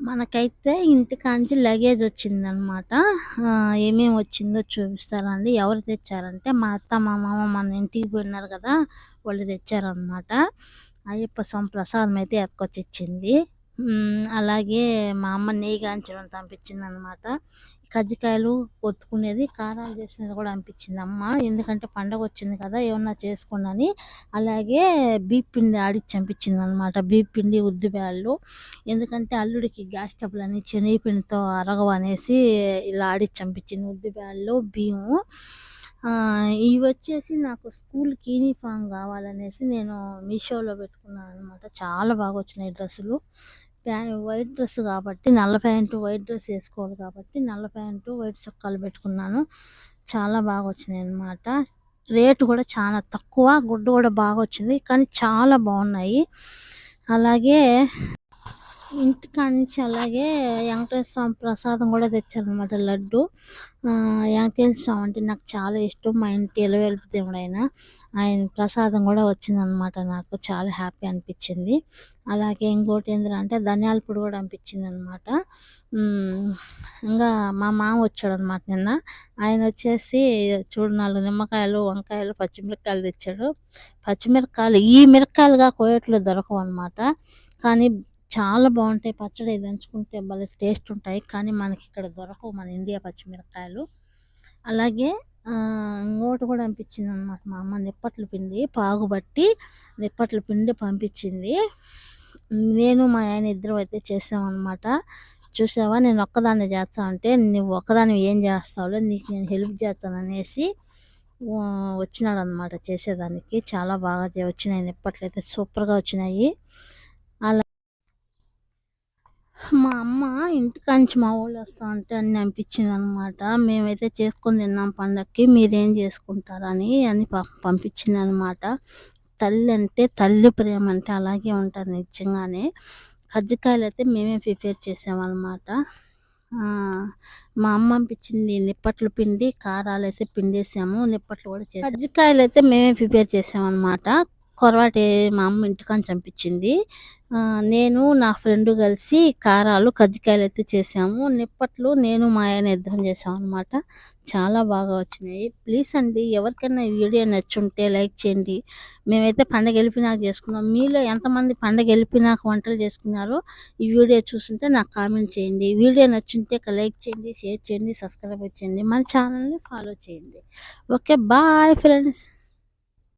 మనకైతే ఇంటికాంచి లగేజ్ వచ్చిందనమాట. ఏమేమి వచ్చిందో చూపిస్తానండి. ఎవరు తెచ్చారంటే మా అత్త, మా మామ మన ఇంటికి పోయినారు కదా! వాళ్ళు తెచ్చారనమాట. అయ్యప్ప స్వామి ప్రసాదం అయితే ఎత్తుకొచ్చిచ్చింది. అలాగే మా అమ్మ నెయ్యి గాంచినవి పంపించిందనమాట. కజ్జికాయలు ఒత్తుకునేది, కారాలు చేసినది కూడా పంపించింది అమ్మ. ఎందుకంటే పండగ వచ్చింది కదా! ఏమన్నా చేసుకోండని. అలాగే బియ్యపిండి ఆడిచ్చి పంపించిందనమాట. బియ్యపిండి, ఉద్దిబ్యాళ్ళు. ఎందుకంటే అల్లుడికి గ్యాస్ ట్రబుల్ శనగపిండితో అరగవనేసి ఇలా ఆడిచ్చి పంపించింది ఉద్దిబ్యాళ్ళు, బియ్యము. ఇవి వచ్చేసి నాకు స్కూల్కి యూనిఫామ్ కావాలనేసి నేను మీషోలో పెట్టుకున్నాను అనమాట. చాలా బాగా వచ్చినాయి డ్రెస్సులు. వైట్ డ్రెస్ కాబట్టి నల్ల ప్యాంటు, వైట్ డ్రెస్ వేసుకోవాలి కాబట్టి నల్ల ప్యాంటు, వైట్ చొక్కాలు పెట్టుకున్నాను. చాలా బాగా వచ్చినాయి అనమాట. రేటు కూడా చాలా తక్కువ, గుడ్డ కూడా బాగా వచ్చింది, కానీ చాలా బాగున్నాయి. అలాగే ఇంటికాడ అలాగే వెంకటేశ్వర స్వామి ప్రసాదం కూడా తెచ్చారనమాట, లడ్డు. వెంకటేశ్వర స్వామి అంటే నాకు చాలా ఇష్టం. మా ఇంటి ఎలవేల్పు దేవుడు ఆయన ప్రసాదం కూడా వచ్చిందనమాట. నాకు చాలా హ్యాపీ అనిపించింది. అలాగే ఇంకోటి ఏంటంటే ధనియాల పొడి కూడా అనిపించింది అనమాట. ఇంకా మా మామ వచ్చాడు అనమాట నిన్న. ఆయన వచ్చేసి చూడు 4 నిమ్మకాయలు, వంకాయలు, పచ్చిమిరపకాయలు తెచ్చాడు. పచ్చిమిరపకాయలు ఈ మిరపకాయలుగా కోయట్లో దొరకవు అనమాట, కానీ చాలా బాగుంటాయి. పచ్చడి దంచుకుంటే భలే టేస్ట్ ఉంటాయి, కానీ మనకి ఇక్కడ దొరకవు మన ఇండియా పచ్చిమిరపకాయలు. అలాగే ఇంకోటి కూడా పంపించింది అనమాట మా అమ్మ, నిప్పట్ల పిండి పాగుబట్టి నిప్పట్ల పిండి పంపించింది. నేను మా ఆయన ఇద్దరం అయితే చేసామన్నమాట. చూసావా, నేను ఒక్కదాన్ని చేస్తా అంటే నువ్వు ఒక్కదాన్ని ఏం చేస్తావులే, నీకు నేను హెల్ప్ చేస్తాను అనేసి వచ్చినాడు అనమాట చేసేదానికి. చాలా బాగా వచ్చినాయి నిప్పట్లు అయితే, సూపర్గా వచ్చినాయి. అలా మా అమ్మ ఇంటికాంచి మా వాళ్ళు వస్తా అంటే అన్ని అనిపించింది అనమాట. మేమైతే చేసుకొని తిన్నాం పండగకి, మీరేం చేసుకుంటారని పంపించింది అనమాట. తల్లి అంటే తల్లి ప్రేమ అంటే అలాగే ఉంటుంది నిజంగానే. కజ్జికాయలు అయితే మేమే ప్రిపేర్ చేసామన్నమాట. మా అమ్మ పంపించింది నిప్పట్ల పిండి, కారాలు అయితే పిండేసాము, నిప్పట్లు కూడా చేసాము. కజ్జికాయలు అయితే మేమే ప్రిపేర్ చేసామన్నమాట. కొరవాటి మా అమ్మ ఇంటికాని పంపించింది. నేను నా ఫ్రెండ్ కలిసి కారాలు, కజ్జికాయలు అయితే చేసాము. నిప్పట్లు నేను మా ఆయన ఇద్దరం చేసాం అనమాట. చాలా బాగా వచ్చినాయి. ప్లీజ్ అండి, ఎవరికైనా ఈ వీడియో నచ్చుంటే లైక్ చేయండి. మేమైతే పండగ వెళ్ళిపోయినాక చేసుకున్నాం. మీలో ఎంతమంది పండగ వెళ్ళిపోయినాక వంటలు చేసుకున్నారో ఈ వీడియో చూస్తుంటే నాకు కామెంట్ చేయండి. వీడియో నచ్చుంటే లైక్ చేయండి, షేర్ చేయండి, సబ్స్క్రైబ్ చేయండి, మన ఛానల్ని ఫాలో చేయండి. Okay, bye friends.